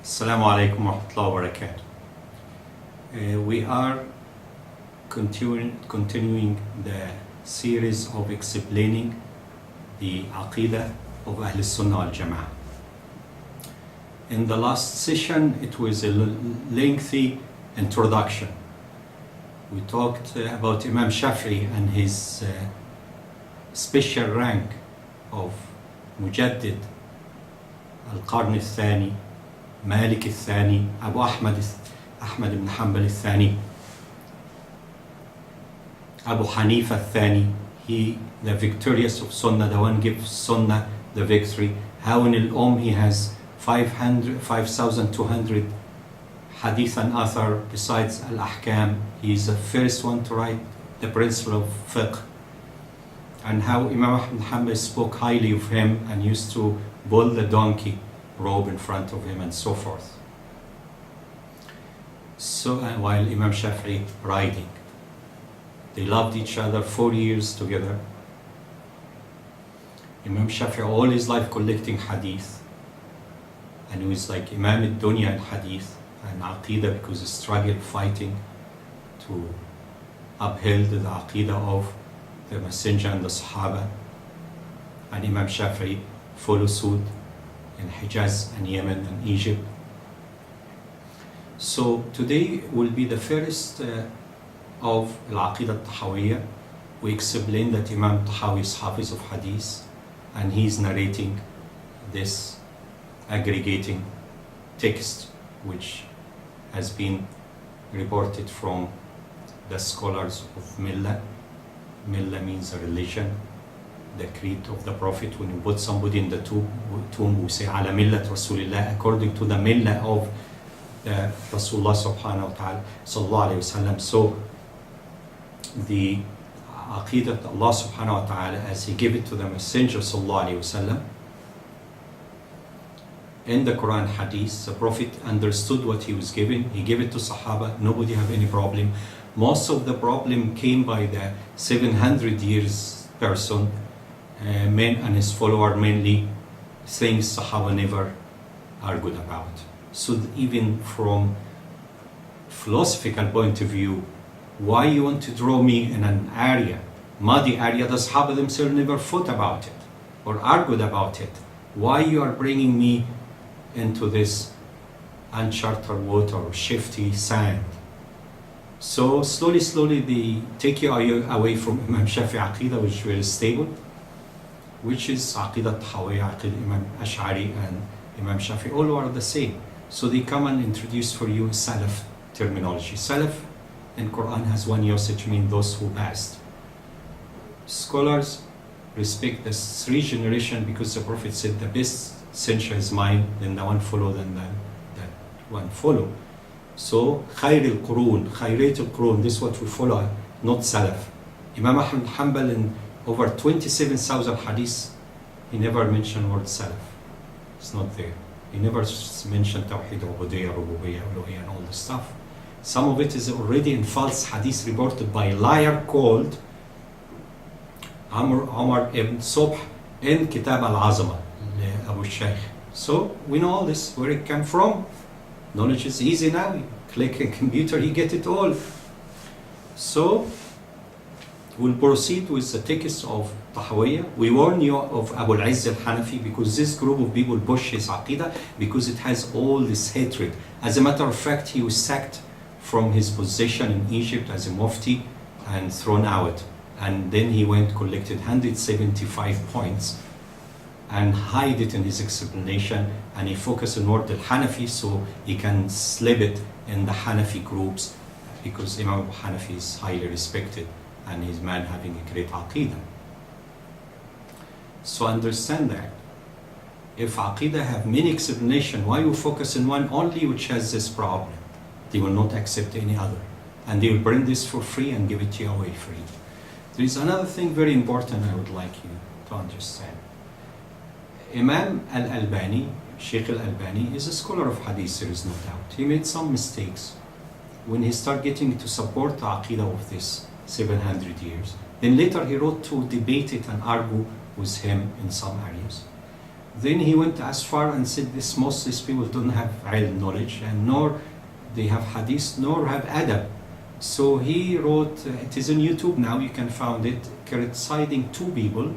Assalamu alaikum wa rahmatullahi wa barakatuh. We are continuing the series of explaining the Aqidah of Ahl Sunnah al Jama'ah. In the last session, it was a lengthy introduction. We talked about Imam Shafi'i and his special rank of Mujaddid al-Qarn al-Thani, Malik al-Thani, Abu Ahmad ibn Hanbal al-Thani, Abu Hanifa al-Thani, he the victorious of Sunnah, the one gives Sunnah the victory. How in he has 5,200 hadith and athar besides al-Ahkam. He is the first one to write the principle of fiqh. And how Imam Ahmad ibn Hanbal spoke highly of him and used to pull the donkey robe in front of him and so forth. So while Imam Shafi'i riding, they loved each other 4 years together. Imam Shafi'i all his life collecting hadith, and he was like Imam al-Dunya in hadith and Aqidah, because he struggled fighting to uphold the Aqidah of the Messenger and the Sahaba. And Imam Shafi'i followed suit in Hijaz and Yemen and Egypt. So today will be the first of Al-Aqidah Tahawiyah. We explain that Imam Tahawi is Hafiz of Hadith, and he is narrating this aggregating text which has been reported from the scholars of Millah. Millah means a religion, the creed of the Prophet. When you put somebody in the tomb, we say ala millat Rasulillah, according to the millah of the Rasulullah subhanahu wa ta'ala sallallahu alayhi wa sallam. So the aqidah of Allah subhanahu wa ta'ala, as he gave it to the Messenger sallallahu alayhi wa sallam, in the Quran Hadith, the Prophet understood what he was given. He gave it to Sahaba. Nobody have any problem. Most of the problem came by the 700 years person, men and his follower, mainly things Sahaba never argued about. So even from philosophical point of view, why you want to draw me in an area, muddy area, the Sahaba themselves never thought about it or argued about it. Why you are bringing me into this uncharted water or shifty sand? So slowly they take you away from Imam Shafi'i Aqidah, which is very stable, which is Aqidah Tahawiyah, Aqidah Imam Ash'ari and Imam Shafi'i, all are the same. So they come and introduce for you Salaf terminology. Salaf in Quran has one usage, means those who passed. Scholars respect the three generations because the Prophet said the best century is mine, then the one follow, then that one follow. So Khair al-Qurun, Khairat al-Qurun, this is what we follow, not Salaf. Imam Ahmad Hanbal in over 27,000 hadiths, he never mentioned word Salaf. It's not there. He never mentioned Tawheed, Ubudiyyah, Rububiyyah, Uluhiyyah and all this stuff. Some of it is already in false hadith reported by a liar called Umar ibn Subh in Kitab al-Azama, Abu Shaykh. So we know all this, where it came from. Knowledge is easy now. You click a computer, you get it all. So we'll proceed with the text of Tahawiyah. We warn you of Abu al-Izz al-Hanafi, because this group of people push his Aqidah because it has all this hatred. As a matter of fact, he was sacked from his position in Egypt as a mufti and thrown out. And then he went, collected 175 points and hide it in his explanation, and he focused on word al-Hanafi so he can slip it in the Hanafi groups, because Imam Abu Hanafi is highly respected and he's man having a great Aqidah. So understand that if Aqidah have many explanations, why you focus on one only which has this problem? They will not accept any other, and they will bring this for free and give it to you away free. There is another thing very important I would like you to understand. Imam al-Albani, Sheikh al-Albani, is a scholar of hadith, there is no doubt. He made some mistakes when he started getting to support the Aqidah of this 700 years. Then later he wrote to debate it and argue with him in some areas. Then he went as far and said this most these people don't have ilm knowledge, and nor they have hadith, nor have adab. So he wrote, it is on YouTube now, you can find it, criticizing two people,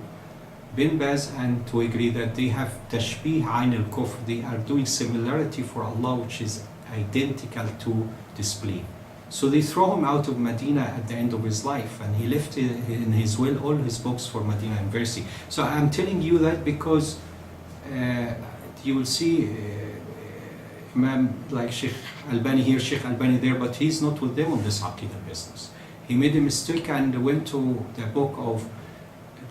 Bin Baz, and to agree that they have tashbih ayn al-kufr, they are doing similarity for Allah which is identical to disbelief. So they throw him out of Medina at the end of his life, and he left in his will all his books for Medina University. So I'm telling you that because you will see Imam like Sheikh Albani here, Sheikh Albani there, but he's not with them on this Aqidah business. He made a mistake and went to the book of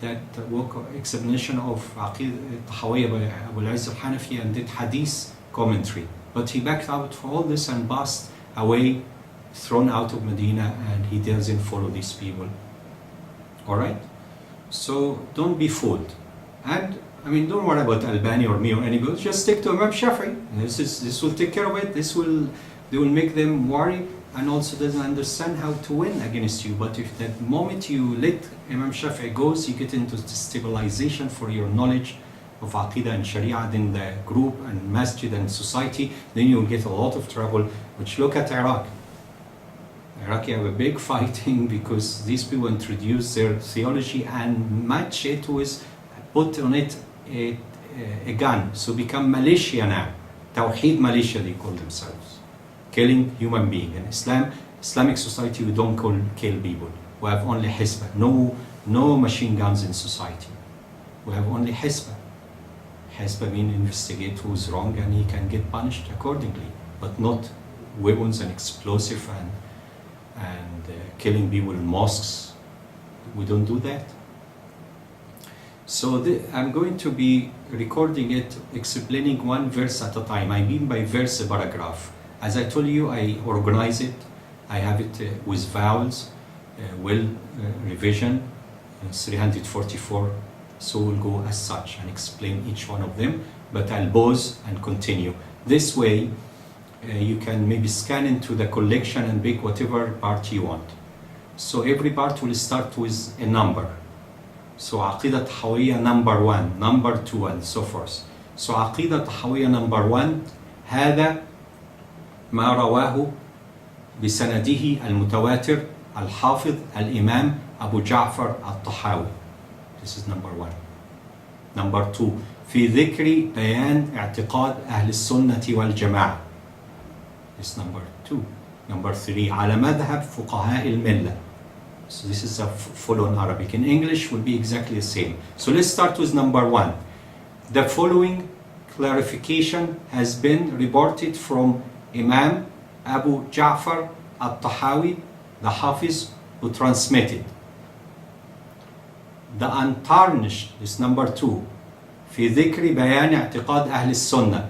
that book explanation of Aqidah Tahawiyah by Abu al-Izz al-Hanafi and did hadith commentary. But he backed out for all this and passed away, thrown out of Medina, and he doesn't follow these people. Alright? So don't be fooled. And I mean, don't worry about Albani or me or anybody. Just stick to Imam Shafi'i. This will take care of it. They will make them worry, and also doesn't understand how to win against you. But if that moment you let Imam Shafi'i goes, you get into destabilization for your knowledge of Aqidah and Sharia in the group and masjid and society, then you will get a lot of trouble. Which look at Iraq. Iraq have a big fighting because these people introduce their theology and match it with, put on it a gun, so become militia now. Tawheed militia they call themselves, killing human beings. In Islamic society we don't kill people. We have only Hizbah, no machine guns in society. We have only Hizbah. Hizbah means investigate who's wrong and he can get punished accordingly, but not weapons and explosive and killing people in mosques. We don't do that. So I'm going to be recording it, explaining one verse at a time. I mean by verse a paragraph. As I told you, I organize it. I have it with vowels, revision, 344. So we'll go as such and explain each one of them. But I'll pause and continue. This way, you can maybe scan into the collection and pick whatever part you want. So every part will start with a number. So Aqidah Tahawiyah number 1, number 2, and so forth. So Aqidah Tahawiyah number 1, هذا ما رواه بسنده المتواتر الحافظ الإمام أبو جعفر الطحاوي. This is number 1. Number 2, في ذكر بيان اعتقاد أهل السنة والجماعة. This is number 2. Number 3, على مذهب فقهاء الملة. So this is a full on Arabic. In English will be exactly the same. So let's start with number 1. The following clarification has been reported from Imam Abu Ja'far al-Tahawi, the Hafiz, who transmitted. The untarnished is number 2. في ذكر بيان اعتقاد أهل السنة.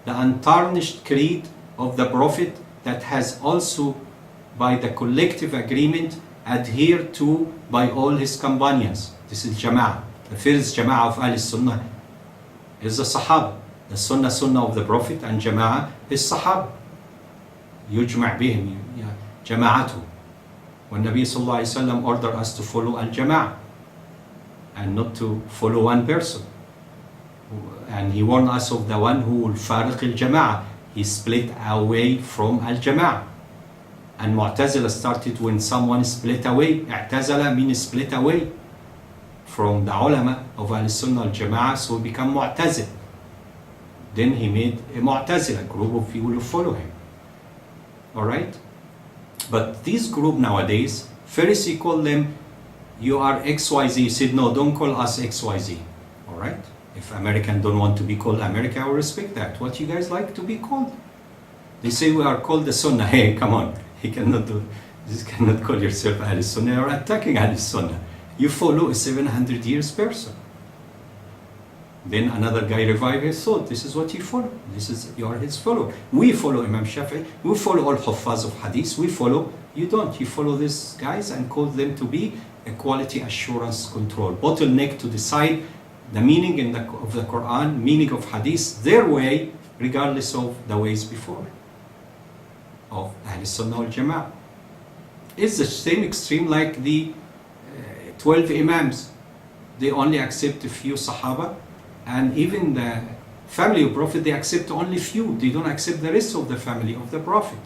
The untarnished creed of the Prophet that has also by the collective agreement adhered to by all his companions. This is Jama'ah. The first Jama'ah of Ahl Sunnah is the Sahaba. The Sunnah of the Prophet, and Jama'ah is Sahaba. يجمع بهم جماعته. والنبي صلى الله عليه وسلم ordered us to follow al-Jama'ah and not to follow one person. And he warned us of the one who will fariq al-Jama'ah. He split away from al-Jama'ah. And Mu'tazila started when someone split away. I'tazala means split away from the ulama of Ahl-Sunnah al-Jama'ah, so he became Mu'tazil. Then he made a Mu'tazila, group of people who follow him. Alright? But this group nowadays, first he called them, you are XYZ. He said, no, don't call us XYZ. Alright? If American don't want to be called America, I will respect that. What you guys like to be called? They say we are called the Sunnah. Hey, come on. He cannot do this. Cannot call yourself Ahl Sunnah. You are attacking Ahl Sunnah. You follow a 700 years person. Then another guy revived his thought. This is what you follow. You are his follower. We follow Imam Shafi'i. We follow all Huffaz of Hadith. We follow. You don't. You follow these guys and call them to be a quality assurance control bottleneck to decide the meaning of the Quran, meaning of Hadith, their way, regardless of the ways before of Ahl Sunnah wal Jama'ah. It's the same extreme like the 12 Imams. They only accept a few Sahaba And even the family of Prophet, they accept only few. They don't accept the rest of the family of the Prophet.